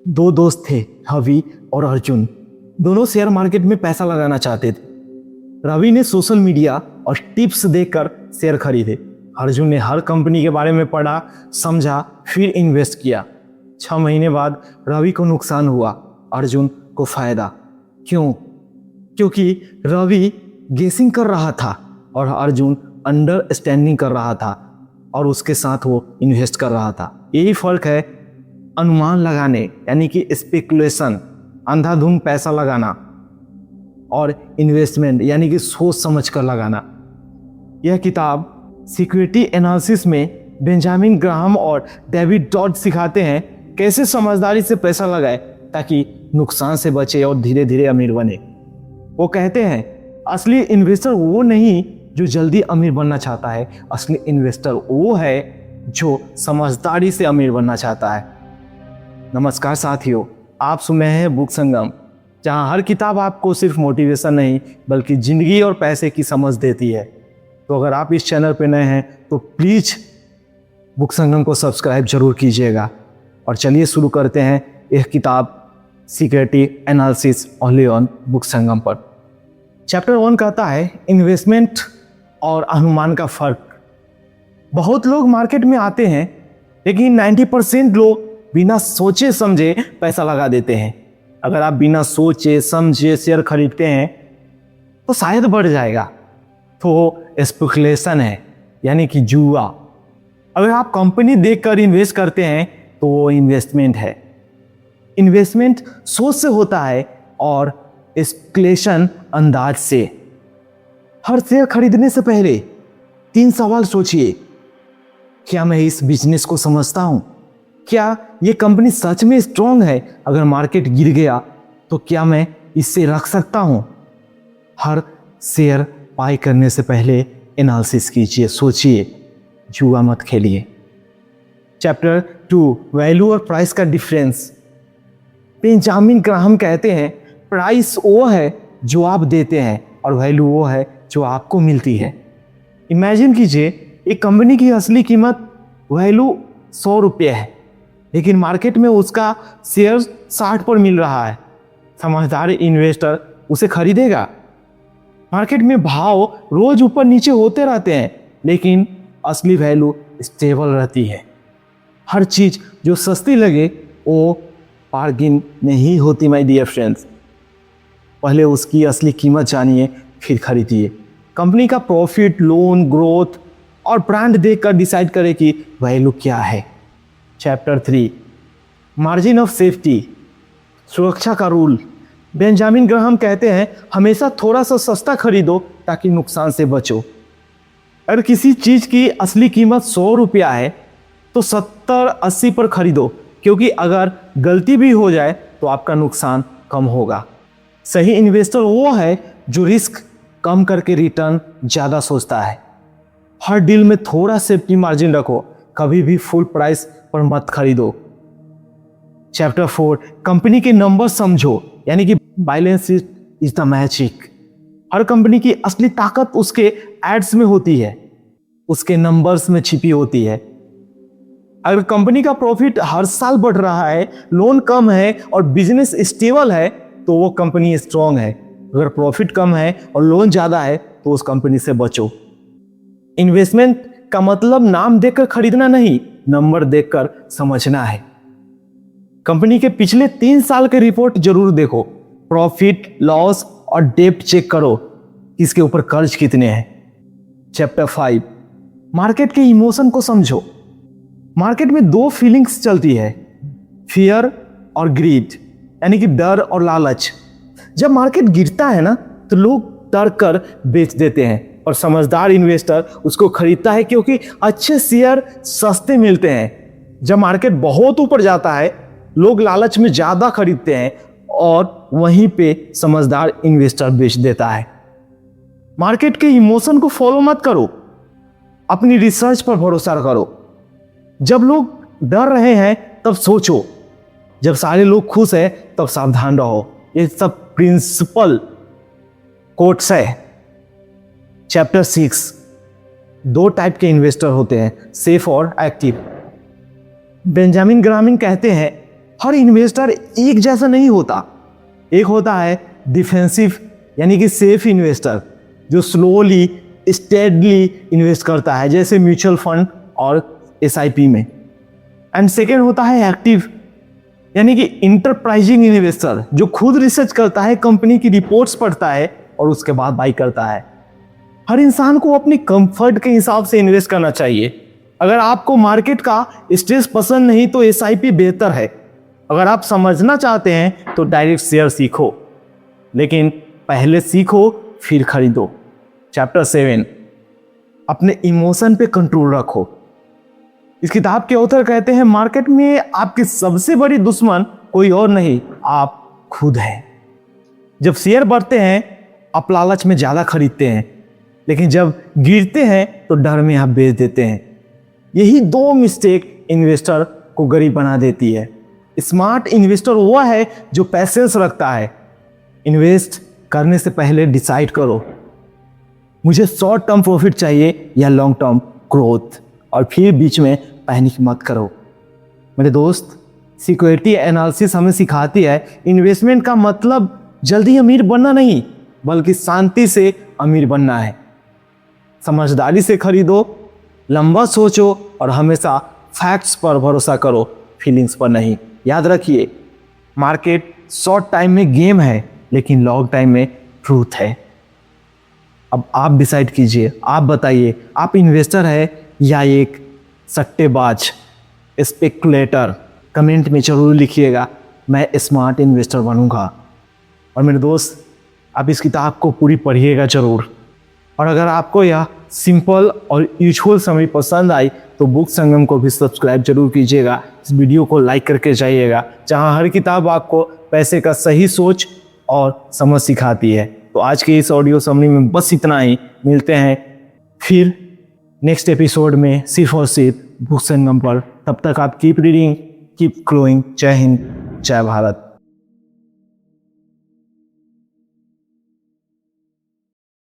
दो दोस्त थे, रवि और अर्जुन। दोनों शेयर मार्केट में पैसा लगाना चाहते थे। रवि ने सोशल मीडिया और टिप्स देखकर शेयर खरीदे। अर्जुन ने हर कंपनी के बारे में पढ़ा, समझा, फिर इन्वेस्ट किया। 6 महीने बाद रवि को नुकसान हुआ, अर्जुन को फायदा। क्यों? क्योंकि रवि गेसिंग कर रहा था और अर्जुन अंडरस्टैंडिंग कर रहा था और उसके साथ वो इन्वेस्ट कर रहा था। यही फर्क है अनुमान लगाने यानी कि स्पेकुलेशन, अंधाधुंध पैसा लगाना, और इन्वेस्टमेंट यानी कि सोच समझ कर लगाना। यह किताब सिक्योरिटी एनालिसिस में बेंजामिन ग्राहम और डेविड टॉड सिखाते हैं कैसे समझदारी से पैसा लगाए ताकि नुकसान से बचे और धीरे धीरे अमीर बने। वो कहते हैं असली इन्वेस्टर वो नहीं जो जल्दी अमीर बनना चाहता है, असली इन्वेस्टर वो है जो समझदारी से अमीर बनना चाहता है। नमस्कार साथियों, आप सुन रहे हैं बुक संगम, जहां हर किताब आपको सिर्फ मोटिवेशन नहीं बल्कि ज़िंदगी और पैसे की समझ देती है। तो अगर आप इस चैनल पर नए हैं तो प्लीज़ बुक संगम को सब्सक्राइब जरूर कीजिएगा। और चलिए शुरू करते हैं यह किताब security analysis only on book Sangam पर। चैप्टर 1 कहता है इन्वेस्टमेंट और अनुमान का फ़र्क। बहुत लोग मार्केट में आते हैं लेकिन 90% लोग बिना सोचे समझे पैसा लगा देते हैं। अगर आप बिना सोचे समझे शेयर खरीदते हैं तो शायद बढ़ जाएगा, तो स्पेकुलेशन है यानी कि जुआ। अगर आप कंपनी देखकर इन्वेस्ट करते हैं तो वो इन्वेस्टमेंट है। इन्वेस्टमेंट सोच से होता है और स्पेकुलेशन अंदाज से। हर शेयर खरीदने से पहले 3 सवाल सोचिए। क्या मैं इस बिजनेस को समझता हूं? क्या ये कंपनी सच में स्ट्रांग है? अगर मार्केट गिर गया तो क्या मैं इससे रख सकता हूं? हर शेयर बाय करने से पहले एनालिसिस कीजिए, सोचिए, जुआ मत खेलिए। चैप्टर 2 वैल्यू और प्राइस का डिफरेंस। बेंजामिन ग्राहम कहते हैं प्राइस वो है जो आप देते हैं और वैल्यू वो है जो आपको मिलती है। इमेजिन कीजिए एक कंपनी की असली कीमत वैल्यू 100 रुपये है लेकिन मार्केट में उसका शेयर 60 पर मिल रहा है। समझदार इन्वेस्टर उसे खरीदेगा। मार्केट में भाव रोज ऊपर नीचे होते रहते हैं लेकिन असली वैल्यू स्टेबल रहती है। हर चीज जो सस्ती लगे वो बार्गिन नहीं होती माय डियर फ्रेंड्स। पहले उसकी असली कीमत जानिए फिर खरीदिए। कंपनी का प्रॉफिट, लोन, ग्रोथ और ब्रांड देखकर डिसाइड करें कि वैल्यू क्या है। चैप्टर 3 मार्जिन ऑफ सेफ्टी, सुरक्षा का रूल। बेंजामिन ग्राहम कहते हैं हमेशा थोड़ा सा सस्ता खरीदो ताकि नुकसान से बचो। अगर किसी चीज़ की असली कीमत 100 रुपया है तो 70-80 पर खरीदो, क्योंकि अगर गलती भी हो जाए तो आपका नुकसान कम होगा। सही इन्वेस्टर वो है जो रिस्क कम करके रिटर्न ज़्यादा सोचता है। हर डील में थोड़ा सेफ्टी मार्जिन रखो, कभी भी फुल प्राइस पर मत खरीदो। चैप्टर 4 कंपनी के नंबर समझो यानी कि balance sheet is the magic. Her company की असली ताकत उसके एड्स में होती है, उसके नंबर्स में छिपी होती है। अगर कंपनी का प्रॉफिट हर साल बढ़ रहा है, लोन कम है और बिजनेस स्टेबल है तो वो कंपनी स्ट्रांग है। अगर प्रॉफिट कम है और लोन ज़्यादा है तो उस कंपनी से बचो। इन्वेस्टमेंट का मतलब नाम देखकर खरीदना नहीं, नंबर देखकर समझना है। कंपनी के पिछले 3 साल के रिपोर्ट जरूर देखो। प्रॉफिट, लॉस और डेब्ट चेक करो, इसके ऊपर कर्ज कितने हैं। चैप्टर 5 मार्केट के इमोशन को समझो। मार्केट में 2 फीलिंग्स चलती है, फियर और ग्रीड यानी कि डर और लालच। जब मार्केट गिरता है ना तो लोग डर कर बेच देते हैं और समझदार इन्वेस्टर उसको खरीदता है क्योंकि अच्छे शेयर सस्ते मिलते हैं। जब मार्केट बहुत ऊपर जाता है लोग लालच में ज़्यादा खरीदते हैं और वहीं पे समझदार इन्वेस्टर बेच देता है। मार्केट के इमोशन को फॉलो मत करो, अपनी रिसर्च पर भरोसा करो। जब लोग डर रहे हैं तब सोचो, जब सारे लोग खुश हैं तब सावधान रहो। ये सब प्रिंसिपल कोट्स है। चैप्टर 6 2 टाइप के इन्वेस्टर होते हैं, सेफ और एक्टिव। बेंजामिन ग्राहम कहते हैं हर इन्वेस्टर एक जैसा नहीं होता। एक होता है डिफेंसिव यानी कि सेफ इन्वेस्टर जो स्लोली स्टेडली इन्वेस्ट करता है, जैसे म्यूचुअल फंड और एसआईपी में। एंड सेकेंड होता है एक्टिव यानी कि इंटरप्राइजिंग इन्वेस्टर जो खुद रिसर्च करता है, कंपनी की रिपोर्ट्स पढ़ता है और उसके बाद बाई करता है। हर इंसान को अपनी कंफर्ट के हिसाब से इन्वेस्ट करना चाहिए। अगर आपको मार्केट का स्ट्रेस पसंद नहीं तो एसआईपी बेहतर है। अगर आप समझना चाहते हैं तो डायरेक्ट शेयर सीखो, लेकिन पहले सीखो फिर खरीदो। चैप्टर 7, अपने इमोशन पे कंट्रोल रखो। इस किताब के ऑथर कहते हैं मार्केट में आपकी सबसे बड़ी दुश्मन कोई और नहीं, आप खुद हैं। जब शेयर बढ़ते हैं आप लालच में ज्यादा खरीदते हैं, लेकिन जब गिरते हैं तो डर में आप बेच देते हैं। यही 2 मिस्टेक इन्वेस्टर को गरीब बना देती है। स्मार्ट इन्वेस्टर वो है जो पैसेंस रखता है। इन्वेस्ट करने से पहले डिसाइड करो मुझे शॉर्ट टर्म प्रॉफिट चाहिए या लॉन्ग टर्म ग्रोथ, और फिर बीच में पैनिक मत करो। मेरे दोस्त, सिक्योरिटी एनालिसिस हमें सिखाती है इन्वेस्टमेंट का मतलब जल्दी अमीर बनना नहीं, बल्कि शांति से अमीर बनना है। समझदारी से खरीदो, लंबा सोचो और हमेशा फैक्ट्स पर भरोसा करो, फीलिंग्स पर नहीं। याद रखिए, मार्केट शॉर्ट टाइम में गेम है, लेकिन लॉन्ग टाइम में ट्रूथ है। अब आप डिसाइड कीजिए, आप बताइए, आप इन्वेस्टर है या एक सट्टेबाज, स्पेकुलेटर? कमेंट में जरूर लिखिएगा, मैं स्मार्ट इन्वेस्टर बनूंगा। और मेरे दोस्त, आप इस किताब को पूरी पढ़िएगा जरूर। और अगर आपको यह सिंपल और यूजुअल समरी पसंद आई तो बुक संगम को भी सब्सक्राइब जरूर कीजिएगा। इस वीडियो को लाइक करके जाइएगा, जहां हर किताब आपको पैसे का सही सोच और समझ सिखाती है। तो आज के इस ऑडियो समरी में बस इतना ही। मिलते हैं फिर नेक्स्ट एपिसोड में, सिर्फ और सिर्फ बुक संगम पर। तब तक आप कीप रीडिंग, कीप ग्रोइंग। जय हिंद, जय भारत।